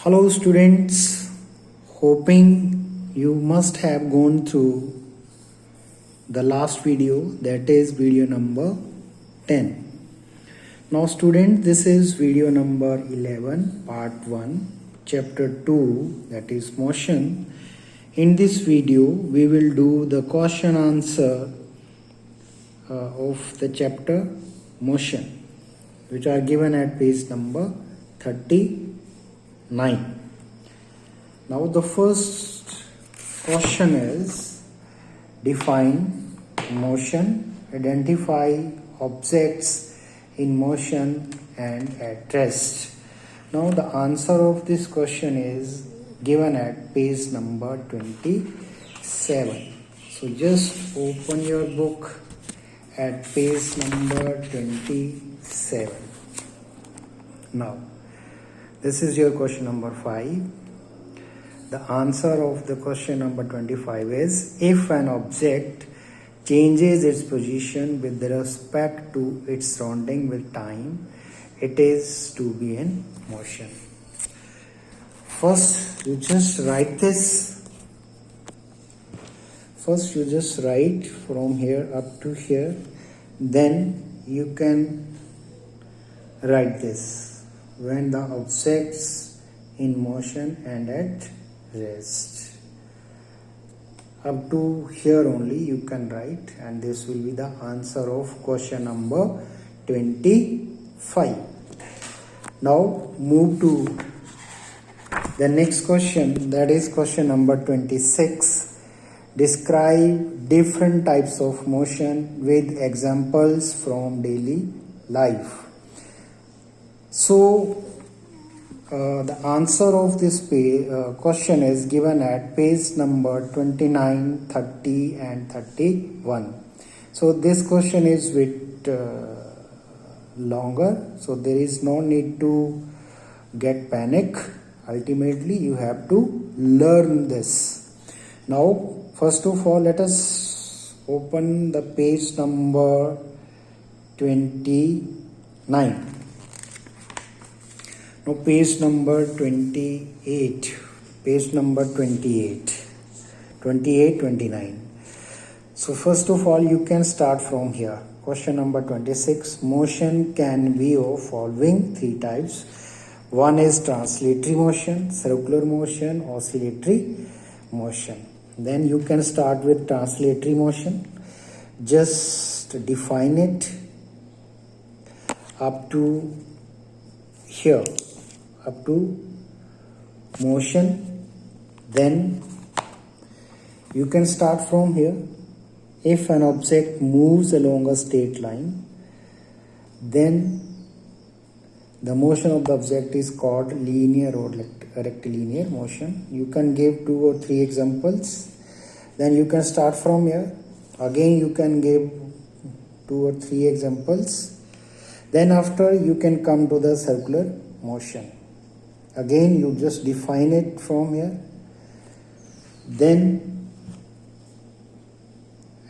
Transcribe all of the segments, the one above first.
Hello students, hoping you must have gone through the last video, that is video number 10. Now student, this is video number 11 part 1 chapter 2, that is motion. In this video we will do the question answer of the chapter motion, which are given at page number 39. Now the first question is define motion, identify objects in motion and at rest. Now the answer of this question is given at page number 27. So just open your book at page number 27. Now this is your question number 5. The answer of the question number 25 is if an object changes its position with respect to its surrounding with time, it is to be in motion. First you just write this. First you just write from here up to here. Then you can write this: when the objects in motion and at rest. Up to here only you can write, and this will be the answer of question number 25. Now move to the next question, that is question number 26. Describe different types of motion with examples from daily life. So the answer of this question is given at page number 29, 30 and 31. So this question is bit longer, so there is no need to get panic. Ultimately you have to learn this. Now first of all, let us open the page number 29. Now page number 28, page number 28, 29. So first of all you can start from here. Question number 26. Motion can be of following three types. One is translatory motion, circular motion, oscillatory motion. Then you can start with translatory motion. Just define it up to here, up to motion. Then you can start from here. If an object moves along a straight line, then the motion of the object is called linear or rectilinear motion. You can give 2 or 3 examples. Then you can start from here. Again you can give 2 or 3 examples. Then after you can come to the circular motion. Again you just define it from here. Then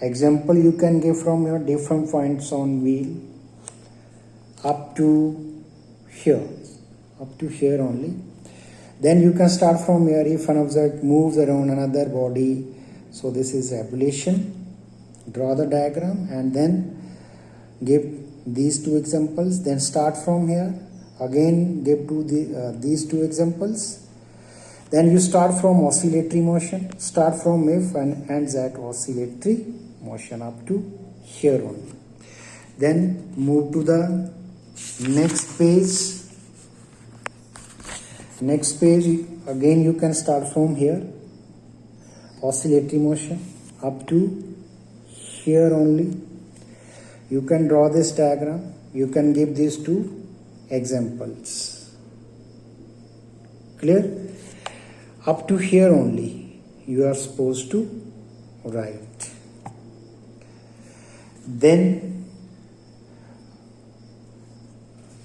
example you can give from here, different points on wheel up to here only. Then you can start from here. If an object moves around another body, so this is revolution. Draw the diagram and then give these 2 examples. Then start from here. Again give these 2 examples. Then you start from oscillatory motion. Start from if and ends at oscillatory motion up to here only. Then move to the next page. Next page, again you can start from here, oscillatory motion up to here only. You can draw this diagram. You can give these 2 examples. Clear? Up to here only you are supposed to write. Then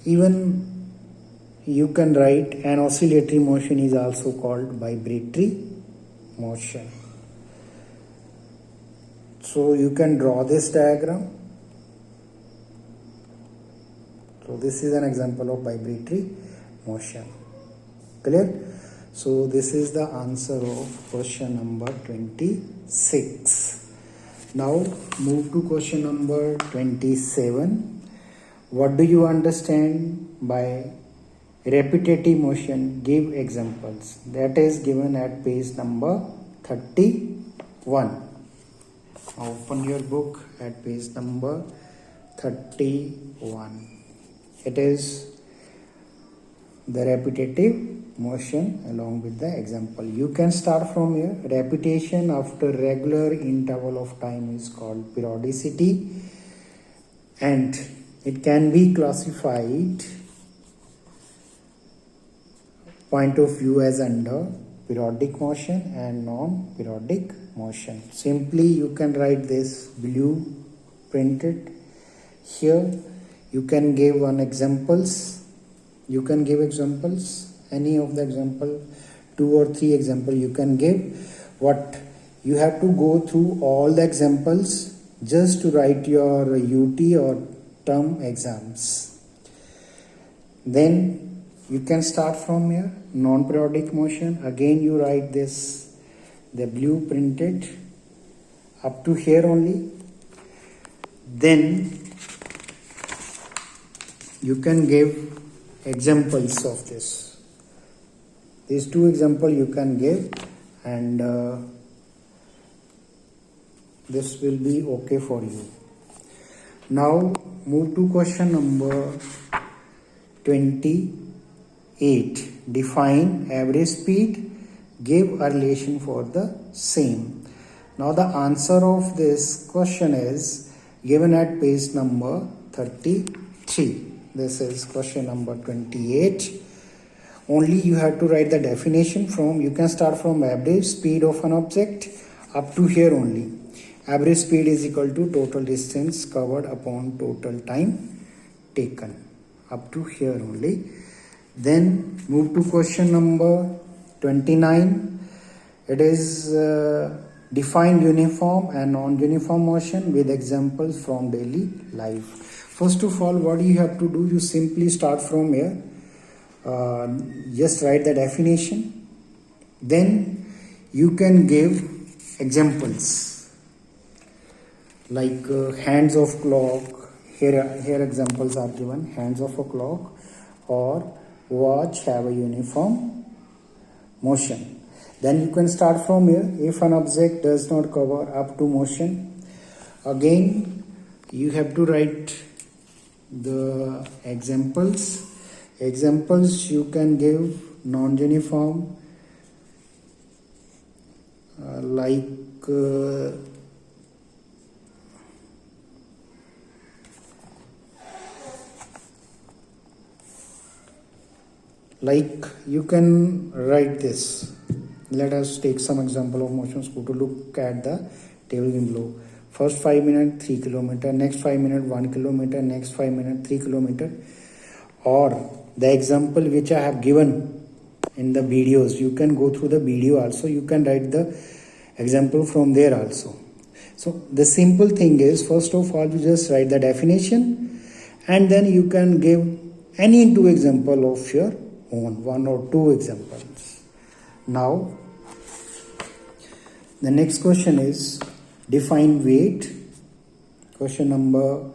even you can write an oscillatory motion is also called vibratory motion. So you can draw this diagram. So this is an example of vibratory motion. Clear? So this is the answer of question number 26. Now move to question number 27. What do you understand by repetitive motion? Give examples. That is given at page number 31. Open your book at page number 31. It is the repetitive motion along with the example. You can start from here. Repetition after regular interval of time is called periodicity, and it can be classified point of view as under periodic motion and non-periodic motion. Simply you can write this blue printed here. You can give one examples. You can give examples, any of the example, 2 or 3 example you can give. What you have to go through all the examples just to write your UT or term exams. Then you can start from here. Non-periodic motion, again you write this, the blue printed up to here only. Then you can give examples of this. These 2 examples you can give, and this will be okay for you. Now move to question number 28. Define average speed. Give a relation for the same. Now the answer of this question is given at page number 33. This is question number 28. Only you have to write the definition from, you can start from average speed of an object up to here only. Average speed is equal to total distance covered upon total time taken. Up to here only. Then move to question number 29. It is define uniform and non-uniform motion with examples from daily life. First of all, what you have to do, you simply start from here. Just write the definition. Then you can give examples like hands of clock. Here examples are given. Hands of a clock or watch have a uniform motion. Then you can start from here. If an object does not cover up to motion, again you have to write the examples. Examples you can give non-uniform like you can write this. Let us take some example of motion scooter. Look at the table in below. First 5 minutes 3 km, next 5 minutes 1 km, next 5 minutes 3 km. Or the example which I have given in the videos, you can go through the video also. You can write the example from there also. So the simple thing is, first of all, you just write the definition, and then you can give any 2 example of your own, 1 or 2 examples. Now the next question is define weight. Question number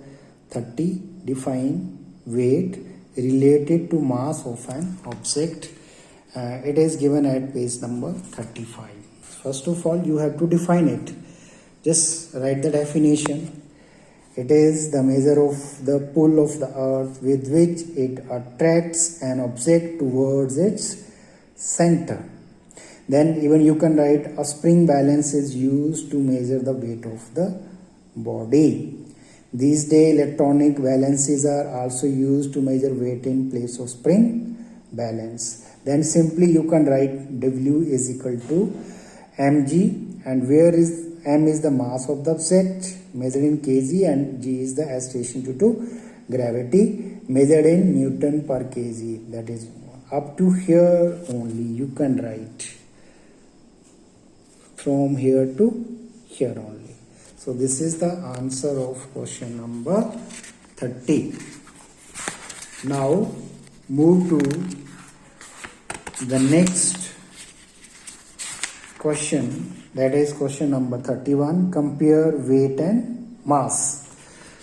30. Define weight related to mass of an object. It is given at page number 35. First of all, you have to define it. Just write the definition. It is the measure of the pull of the earth with which it attracts an object towards its center. Then even you can write a spring balance is used to measure the weight of the body. These days electronic balances are also used to measure weight in place of spring balance. Then simply you can write W is equal to mg, and where is m is the mass of the object measured in kg, and g is the acceleration due to gravity measured in Newton per kg. That is up to here only you can write. From here to here only. So this is the answer of question number 30. Now move to the next question, that is question number 31, compare weight and mass.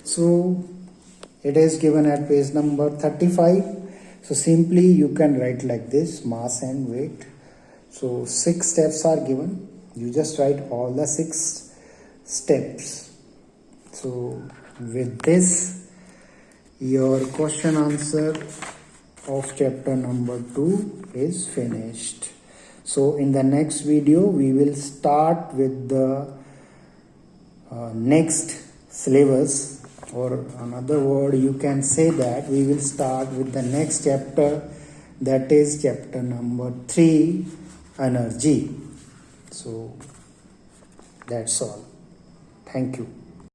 So it is given at page number 35. So simply you can write like this, mass and weight. So 6 steps are given. You just write all the 6 steps. So with this, your question answer of chapter number 2 is finished. So in the next video, we will start with the next syllabus, or another word you can say that we will start with the next chapter, that is chapter number 3, energy. So that's all. Thank you.